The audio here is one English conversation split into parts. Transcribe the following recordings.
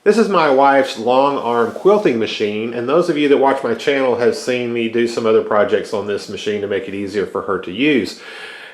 This is my wife's Longarm quilting machine, and those of you that watch my channel have seen me do some other projects on this machine to make it easier for her to use.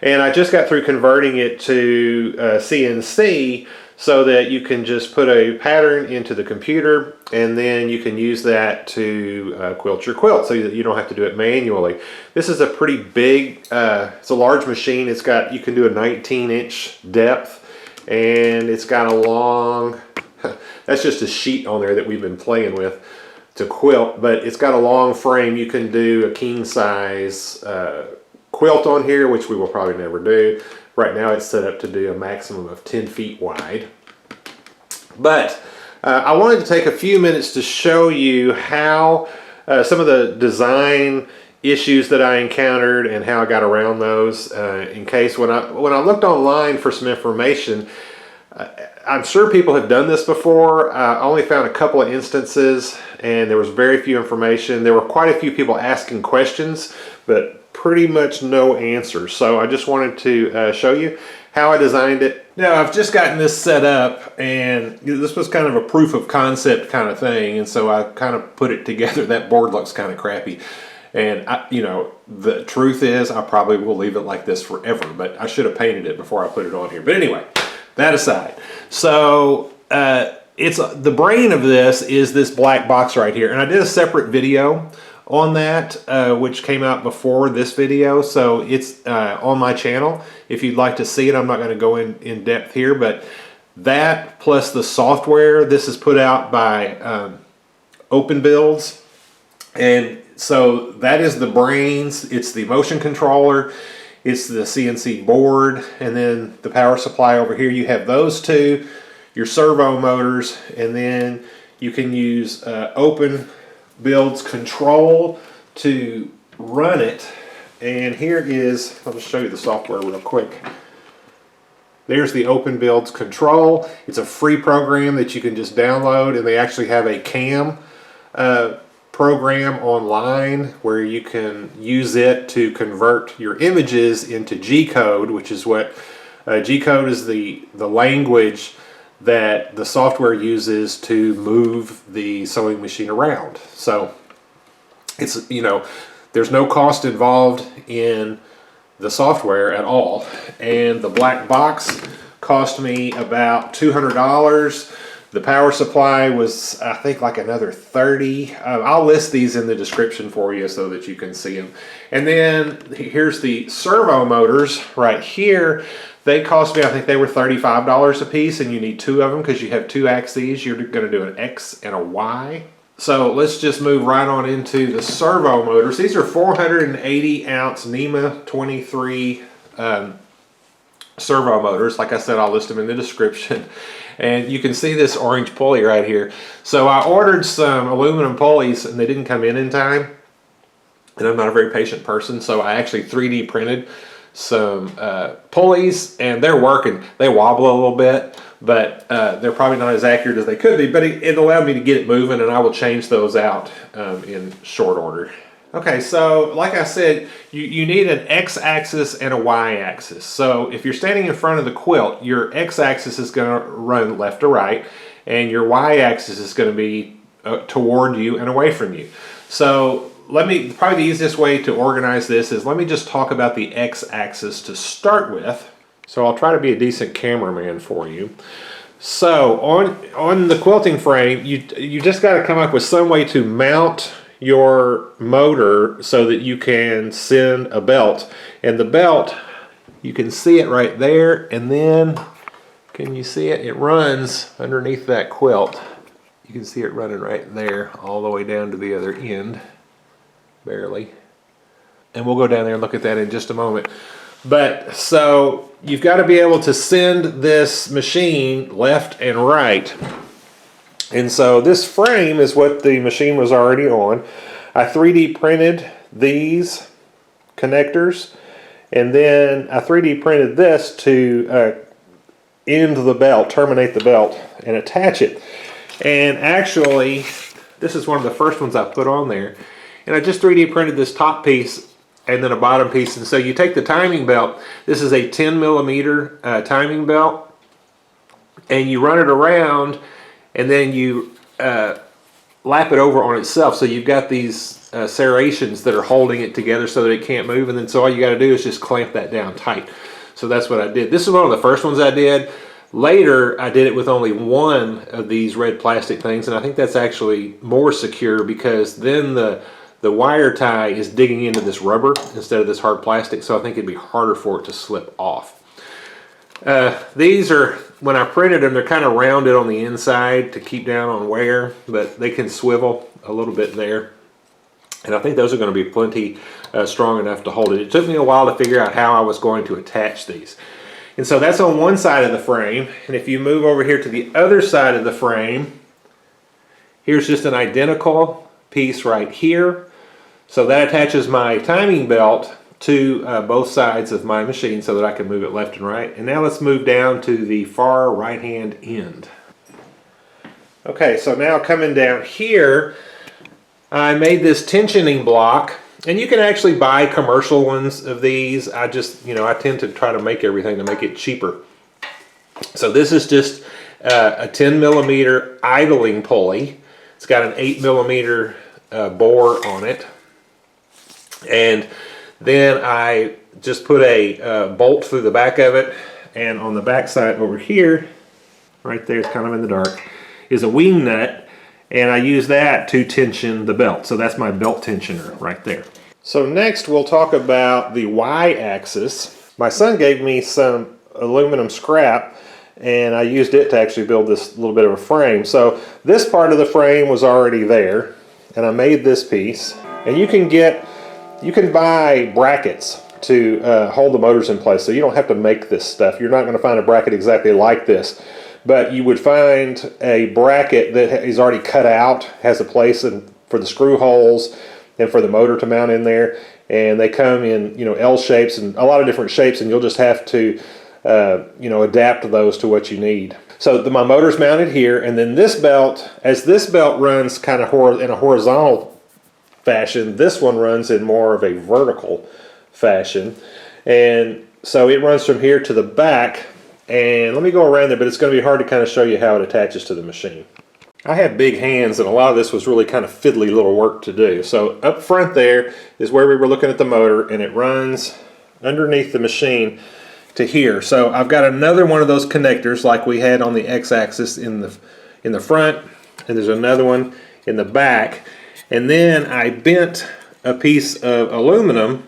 And I just got through converting it to CNC so that you can just put a pattern into the computer and then you can use that to quilt your quilt so that you don't have to do it manually. This is a pretty big, it's a large machine. It's got, you can do a 19-inch depth, and it's got a long, that's just a sheet on there that we've been playing with to quilt, but it's got a long frame. You can do a king size quilt on here, which we will probably never do. Right now it's set up to do a maximum of 10 feet wide. But I wanted to take a few minutes to show you how some of the design issues that I encountered and how I got around those in case when I looked online for some information. I'm sure people have done this before. I only found a couple of instances and there was very few information. There were quite a few people asking questions, but pretty much no answers. So I just wanted to show you how I designed it. Now I've just gotten this set up, and this was kind of a proof of concept kind of thing, and so I kind of put it together. That board looks kind of crappy, and you know, the truth is I probably will leave it like this forever, but I should have painted it before I put it on here. But anyway, that aside, so it's the brain of this is this black box right here, and I did a separate video on that which came out before this video, so it's on my channel if you'd like to see it. I'm not going to go in depth here, but that plus the software, this is put out by Open Builds, and so that is the brains. It's the motion controller, it's the CNC board, and then the power supply over here. You have those two, your servo motors, and then you can use Open Builds control to run it. And here is, I'll just show you the software real quick. There's the Open Builds control. It's a free program that you can just download, and they actually have a CAM program online where you can use it to convert your images into G-code, which is what G-code is the language that the software uses to move the sewing machine around. So it's, you know, there's no cost involved in the software at all. And the black box cost me about $200. The power supply was, I think, like another $30. I'll list these in the description for you so that you can see them. And then here's the servo motors right here. They cost me, I think they were $35 a piece, and you need two of them because you have two axes. You're going to do an X and a Y. So let's just move right on into the servo motors. These are 480 ounce NEMA 23 servo motors. Like I said, I'll list them in the description. And you can see this orange pulley right here. So I ordered some aluminum pulleys and they didn't come in time. And I'm not a very patient person, so I actually 3D printed some pulleys, and they're working. They wobble a little bit, but they're probably not as accurate as they could be, but it allowed me to get it moving, and I will change those out in short order. Okay, so like I said, you need an X-axis and a Y-axis. So if you're standing in front of the quilt, your X-axis is going to run left to right, and your Y-axis is going to be toward you and away from you. So probably the easiest way to organize this is, let me just talk about the X-axis to start with. So I'll try to be a decent cameraman for you. So on the quilting frame, you just got to come up with some way to mount your motor so that you can send a belt. And the belt, you can see it right there, and then can you see it? It runs underneath that quilt. You can see it running right there all the way down to the other end. Barely. And we'll go down there and look at that in just a moment. But so you've got to be able to send this machine left and right. And so this frame is what the machine was already on. I 3D printed these connectors, and then I 3D printed this to end the belt, terminate the belt, and attach it. And actually, this is one of the first ones I put on there. And I just 3D printed this top piece and then a bottom piece. And so you take the timing belt, this is a 10 millimeter timing belt, and you run it around and then you lap it over on itself. So you've got these serrations that are holding it together so that it can't move, and then so all you got to do is just clamp that down tight. So that's what I did. This is one of the first ones I did. Later, I did it with only one of these red plastic things, and I think that's actually more secure because then the wire tie is digging into this rubber instead of this hard plastic, so I think it'd be harder for it to slip off. These are, when I printed them, they're kind of rounded on the inside to keep down on wear, but they can swivel a little bit there. And I think those are going to be plenty strong enough to hold it. It took me a while to figure out how I was going to attach these. And so that's on one side of the frame. And if you move over here to the other side of the frame, here's just an identical piece right here. So that attaches my timing belt to both sides of my machine so that I can move it left and right. And now let's move down to the far right hand end. Okay, so now coming down here, I made this tensioning block, and you can actually buy commercial ones of these. I just, I tend to try to make everything to make it cheaper. So this is just a 10 millimeter idling pulley. It's got an 8 millimeter bore on it. And then I just put a bolt through the back of it, and on the back side over here, right there, it's kind of in the dark, is a wing nut. And I use that to tension the belt. So that's my belt tensioner right there. So next we'll talk about the Y-axis. My son gave me some aluminum scrap, and I used it to actually build this little bit of a frame. So this part of the frame was already there, and I made this piece. And you can buy brackets to hold the motors in place, so you don't have to make this stuff. You're not going to find a bracket exactly like this. But you would find a bracket that is already cut out, has a place for the screw holes and for the motor to mount in there. And they come in, L shapes and a lot of different shapes, and you'll just have to, adapt those to what you need. So my motor's mounted here, and then this belt, as this belt runs kind of in a horizontal fashion, this one runs in more of a vertical fashion. And so it runs from here to the back. And let me go around there, but it's going to be hard to kind of show you how it attaches to the machine. I have big hands, and a lot of this was really kind of fiddly little work to do. So up front there is where we were looking at the motor, and it runs underneath the machine to here. So I've got another one of those connectors like we had on the X-axis in the front, and there's another one in the back. And then I bent a piece of aluminum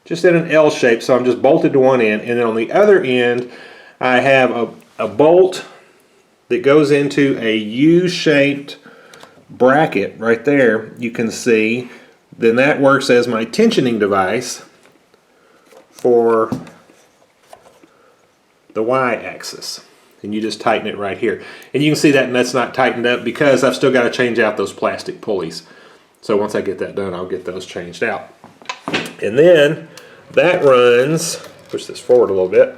just in an L shape, so I'm just bolted to one end, and then on the other end I have a bolt that goes into a U-shaped bracket right there, you can see. Then that works as my tensioning device for the Y-axis. And you just tighten it right here. And you can see that, and that's not tightened up because I've still got to change out those plastic pulleys. So once I get that done, I'll get those changed out. And then that runs, push this forward a little bit,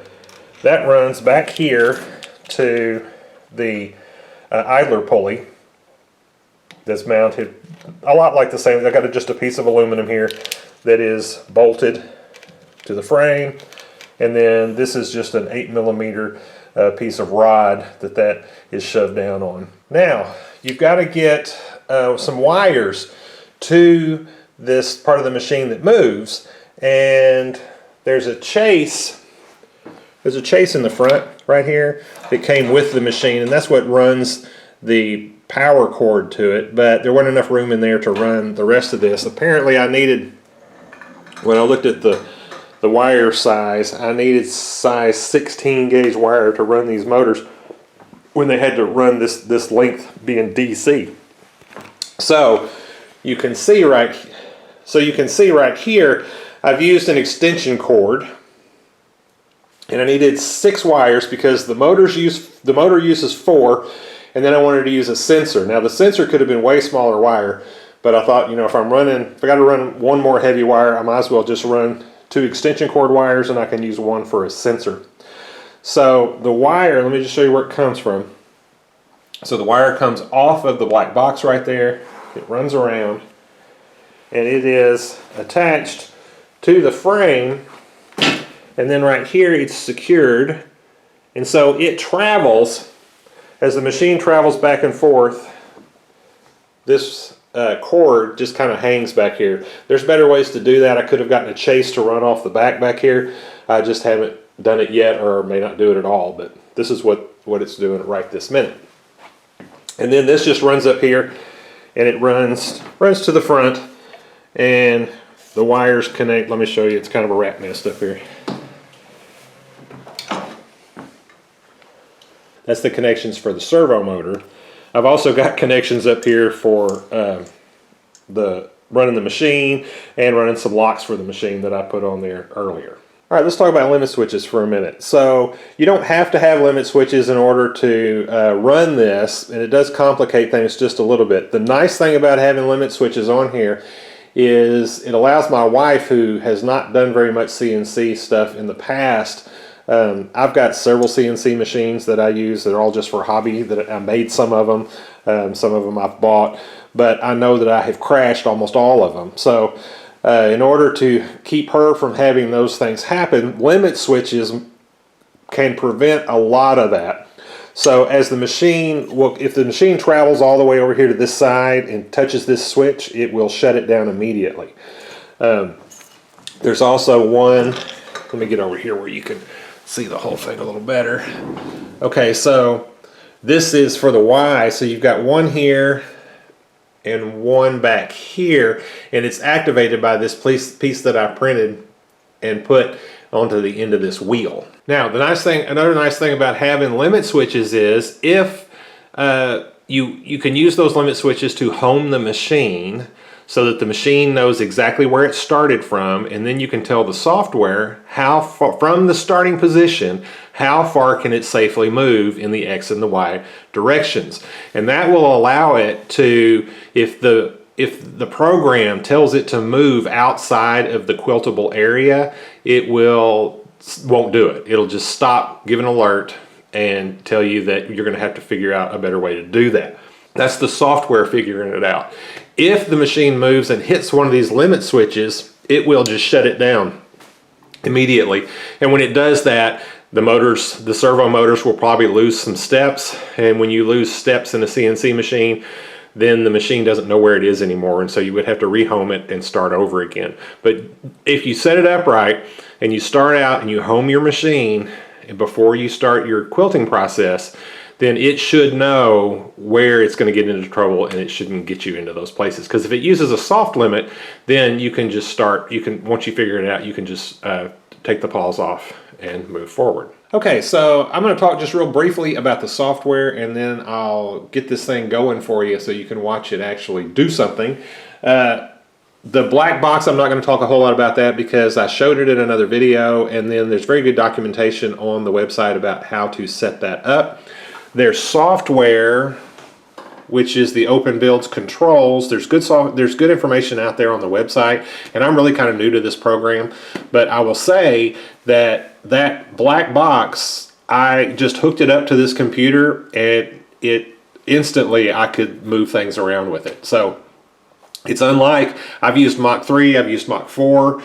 that runs back here to the idler pulley that's mounted a lot like the same. I've got just a piece of aluminum here that is bolted to the frame, and then this is just an 8 millimeter piece of rod that is shoved down on. Now you've got to get some wires to this part of the machine that moves, and there's a chase in the front right here that came with the machine, and that's what runs the power cord to it, but there wasn't enough room in there to run the rest of this. Apparently I needed, when I looked at the wire size, I needed size 16 gauge wire to run these motors when they had to run this length being DC. So you can see right here I've used an extension cord, and I needed 6 wires because the motor uses 4, and then I wanted to use a sensor. Now the sensor could have been way smaller wire, but I thought, if I got to run one more heavy wire, I might as well just run 2 extension cord wires, and I can use one for a sensor. So the wire, let me just show you where it comes from. So the wire comes off of the black box right there. It runs around, and it is attached to the frame, and then right here it's secured, and so it travels as the machine travels back and forth, this cord just kind of hangs back here. There's better ways to do that. I could have gotten a chase to run off the back here. I just haven't done it yet, or may not do it at all, but this is what it's doing right this minute. And then this just runs up here, and it runs to the front, and the wires connect. Let me show you. It's kind of a rat nest up here. That's the connections for the servo motor. I've also got connections up here for running the machine and running some locks for the machine that I put on there earlier. All right, let's talk about limit switches for a minute. So you don't have to have limit switches in order to run this, and it does complicate things just a little bit. The nice thing about having limit switches on here is it allows my wife, who has not done very much CNC stuff in the past. I've got several CNC machines that I use that are all just for hobby. That I made some of them I've bought, but I know that I have crashed almost all of them. So in order to keep her from having those things happen, limit switches can prevent a lot of that. So as the machine, if the machine travels all the way over here to this side and touches this switch, it will shut it down immediately. There's also one, let me get over here where you can see the whole thing a little better. Okay, so this is for the Y, so you've got one here and one back here, and it's activated by this piece that I printed and put onto the end of this wheel. Now, another nice thing about having limit switches is if you can use those limit switches to home the machine so that the machine knows exactly where it started from, and then you can tell the software how far, from the starting position, how far can it safely move in the X and the Y directions. And that will allow it to, if the program tells it to move outside of the quiltable area, it won't do it. It'll just stop, give an alert, and tell you that you're going to have to figure out a better way to do that. That's the software figuring it out. If the machine moves and hits one of these limit switches, it will just shut it down immediately. And when it does that, the servo motors will probably lose some steps. And when you lose steps in a CNC machine, then the machine doesn't know where it is anymore, and so you would have to rehome it and start over again. But if you set it up right and you start out and you home your machine before you start your quilting process, then it should know where it's going to get into trouble, and it shouldn't get you into those places. Because if it uses a soft limit, then you can just start, once you figure it out, you can just take the pause off and move forward. Okay, so I'm going to talk just real briefly about the software, and then I'll get this thing going for you so you can watch it actually do something. The black box, I'm not going to talk a whole lot about that because I showed it in another video, and then there's very good documentation on the website about how to set that up. There's software, which is the Open Builds controls. There's good information out there on the website, and I'm really kind of new to this program, but I will say that black box, I just hooked it up to this computer, and it instantly I could move things around with it. So it's unlike, I've used Mach 3, I've used Mach 4.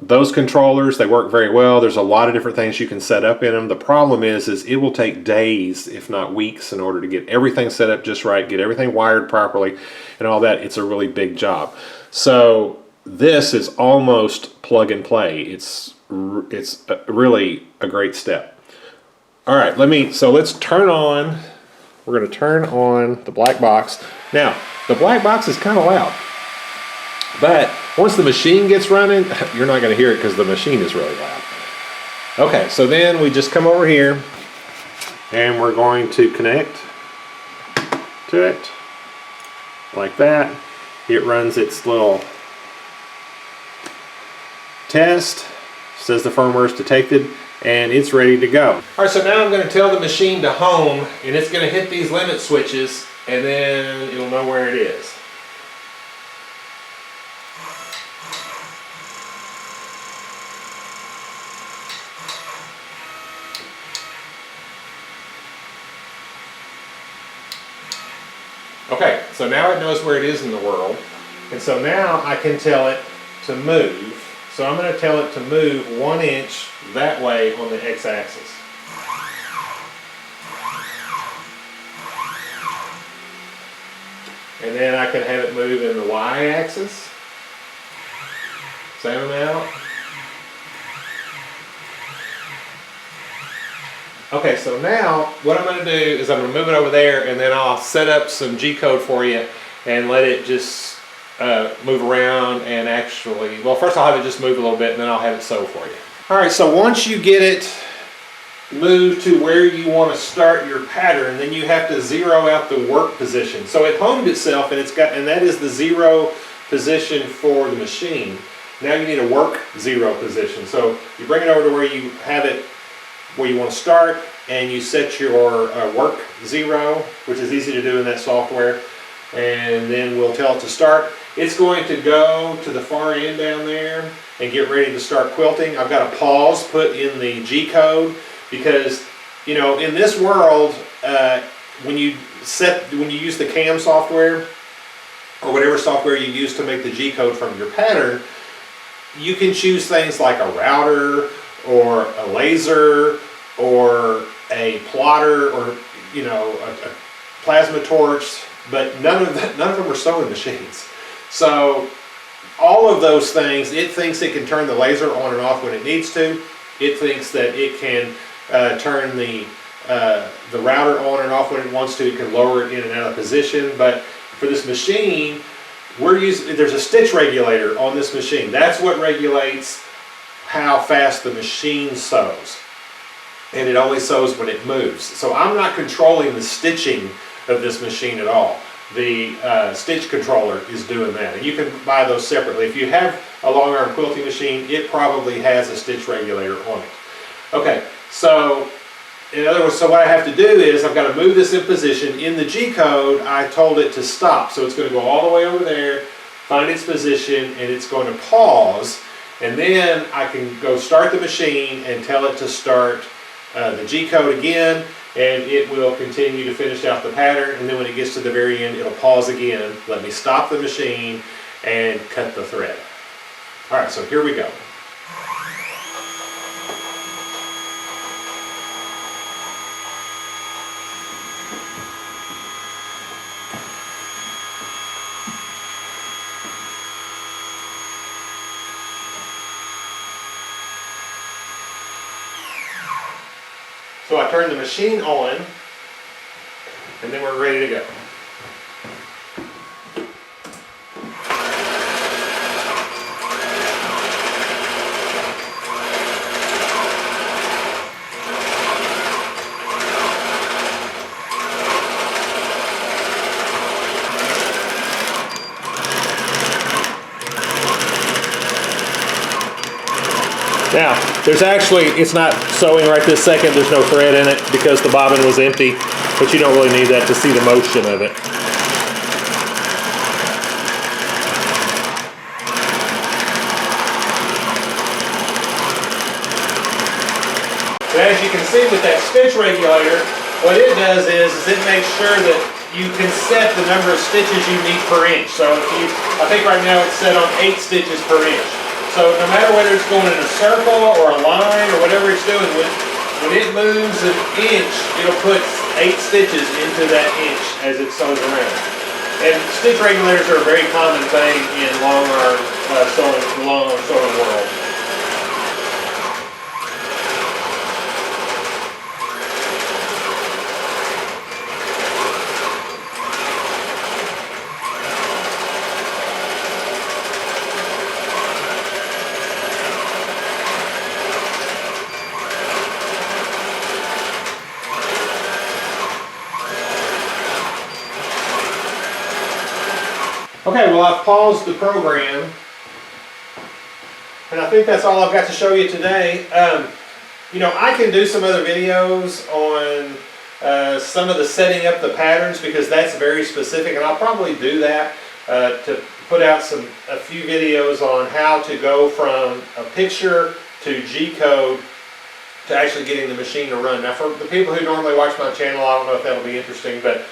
Those controllers, they work very well. There's a lot of different things you can set up in them. The problem is it will take days, if not weeks, in order to get everything set up just right, get everything wired properly, and all that. It's a really big job. So this is almost plug and play. It's really a great step. All right, let's turn on. We're going to turn on the black box. Now, the black box is kind of loud, but once the machine gets running, you're not going to hear it because the machine is really loud. Okay, so then we just come over here and we're going to connect to it like that. It runs its little test, says the firmware is detected, and it's ready to go. All right, so now I'm going to tell the machine to home, and it's going to hit these limit switches, and then it'll know where it is. Okay, so now it knows where it is in the world, and so now I can tell it to move. So I'm going to tell it to move 1 inch that way on the x-axis. And then I can have it move in the y-axis. Same amount. Okay, so now what I'm going to do is I'm going to move it over there, and then I'll set up some G-code for you and let it just move around and actually, well, first I'll have it just move a little bit and then I'll have it sew for you. All right, so once you get it moved to where you want to start your pattern, then you have to zero out the work position. So it homed itself, and that is the zero position for the machine. Now you need a work zero position. So you bring it over to where you have it, where you want to start, and you set your work zero, which is easy to do in that software, and then we'll tell it to start. It's going to go to the far end down there and get ready to start quilting. I've got a pause put in the G code because, you know, in this world, when you use the CAM software or whatever software you use to make the G code from your pattern, you can choose things like a router or a laser or a plotter or, you know, a plasma torch, but none of them are sewing machines. So all of those things, it thinks it can turn the laser on and off when it needs to. It thinks that it can turn the router on and off when it wants to. It can lower it in and out of position. But for this machine, there's a stitch regulator on this machine. That's what regulates how fast the machine sews. And it only sews when it moves. So I'm not controlling the stitching of this machine at all. The stitch controller is doing that, and you can buy those separately. If you have a Longarm quilting machine, it probably has a stitch regulator on it. Okay, so in other words, so what I have to do is I've got to move this in position. In the G code, I told it to stop, so it's going to go all the way over there, find its position, and it's going to pause, and then I can go start the machine and tell it to start the G code again, and it will continue to finish out the pattern, and then when it gets to the very end, it'll pause again, let me stop the machine, and cut the thread. All right, so here we go. So I turn the machine on, and then we're ready to go. Now, it's not sewing right this second, there's no thread in it because the bobbin was empty, but you don't really need that to see the motion of it. But as you can see with that stitch regulator, what it does is it makes sure that you can set the number of stitches you need per inch. So I think right now it's set on 8 stitches per inch. So no matter whether it's going in a circle or a line or whatever it's doing, when it moves an inch, it'll put 8 stitches into that inch as it sews around. And stitch regulators are a very common thing in Longarm sewing world. Okay, well, I've paused the program, and I think that's all I've got to show you today. You know, I can do some other videos on some of the setting up the patterns because that's very specific, and I'll probably do that to put out a few videos on how to go from a picture to G-code to actually getting the machine to run. Now, for the people who normally watch my channel, I don't know if that'll be interesting, but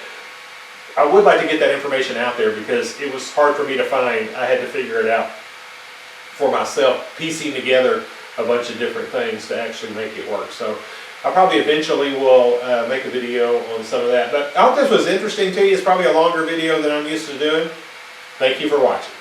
I would like to get that information out there because it was hard for me to find. I had to figure it out for myself, piecing together a bunch of different things to actually make it work. So I probably eventually will make a video on some of that. But I hope this was interesting to you. It's probably a longer video than I'm used to doing. Thank you for watching.